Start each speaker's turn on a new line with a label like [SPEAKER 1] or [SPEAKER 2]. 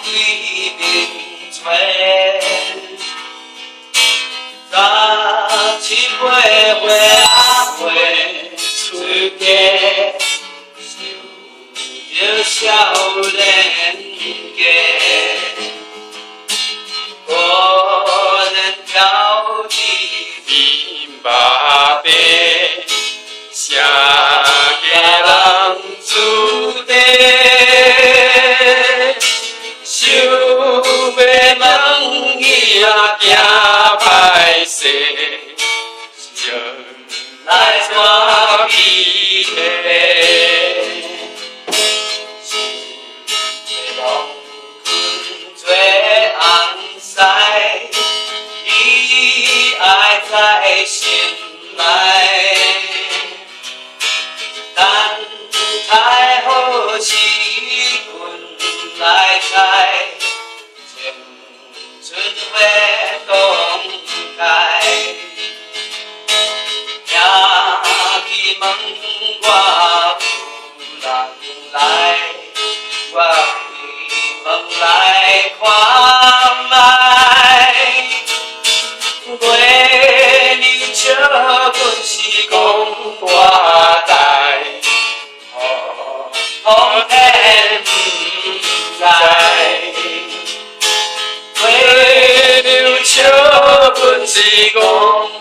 [SPEAKER 1] 对面吹。17岁啊岁出家，受着少年家，果然挑剔你马背，谁家人注定，想要问伊啊行歹势。来看比例，是要困做红西，你爱在心内，等待好时运来采，青春花动开。去问我有人来，我开门来看卖。月流笑，阮是讲大代，风天不知。月流笑，阮是讲。